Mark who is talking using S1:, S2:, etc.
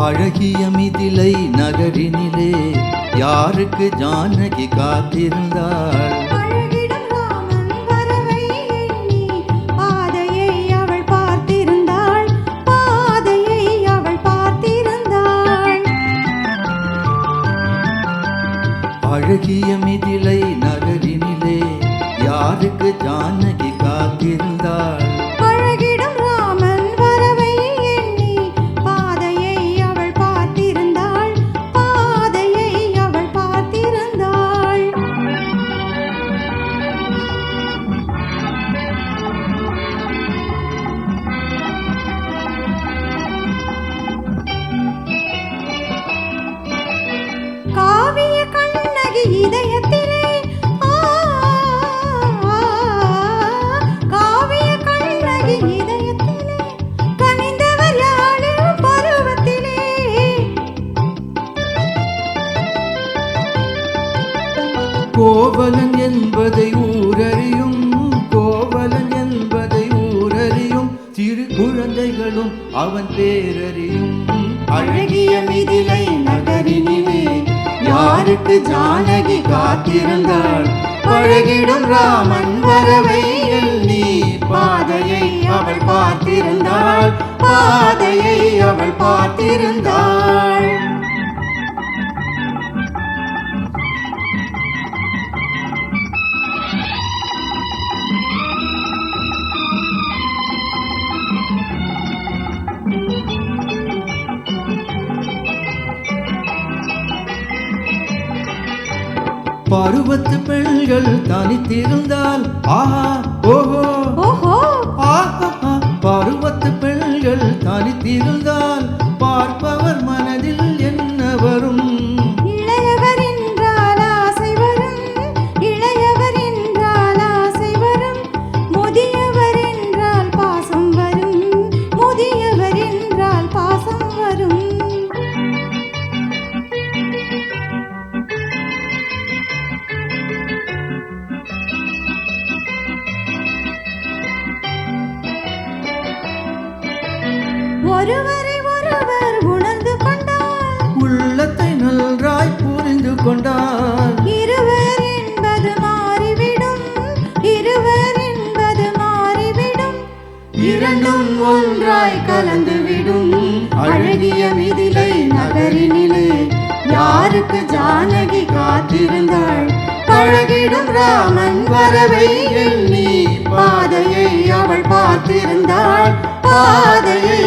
S1: அழகிய மிதிலை நகரினிலே யாருக்கு ஜானகி காத்திருந்தாள்?
S2: அழகிடும் ராமன் வரவை எண்ணி பாதையை அவள் பார்த்திருந்தாள், பாதையை அவள் பார்த்திருந்தாள்.
S1: அழகிய மிதிலை நகரினிலே யாருக்கு ஜானகி காத்திருந்தாள்?
S2: அழகிடும் ராமன் வரவை எண்ணி பாதையை அவள் பார்த்திருந்தாள், பாதையை அவள் பார்த்திருந்தாள். காவிய கண்ணகி இதயத்திலே காவிய கண்ணகி இதயத்திலே கனிந்தவர் யாழில் பருவத்திலே.
S1: கோவலன் என்பதை ஊரறியும், கோவலன் என்பதை ஊரறியும், சிறு குழந்தைகளும் அவன் பேரறியும். அழகிய மிதிலை நகரினிலே யாருக்கு ஜானகி காத்திருந்தாள்? பழகிடும் ராமன் வரவை எண்ணி பாதையை அவள் பார்த்திருந்தாள், பாதையை அவள் பார்த்திருந்தாள். பருவத்து பெண்கள் தனித்திருந்தால் ஆஹா ஓஹோ
S2: ஓஹோ
S1: ஆஹா, பருவத்து பெண்கள் தனித்திருந்தால் பார்ப்பவர் மனதில் என்ன வரும்?
S2: இளையவர் என்றால் ஆசை வரும், இளையவர் என்றால் ஆசை வரும், முதியவர் என்றால் பாசம் வரும், முதியவர் என்றால் பாசம் வரும். ஒருவரை ஒருவர் உணர்ந்து கொண்டால்,
S1: உள்ளத்தை நன்றாய் புரிந்து கொண்டால்,
S2: இருவர் என்பது மாறிவிடும், இருவர் என்பது மாறிவிடும்,
S1: இரண்டும் ஒன்றாய் கலந்துவிடும். அழகிய மிதிலை நகரினிலே யாருக்கு ஜானகி காத்திருந்தாள்? பழகிடும் ராமன் வரவை எண்ணி பாதையை அவள் பார்த்திருந்தாள், பாதையை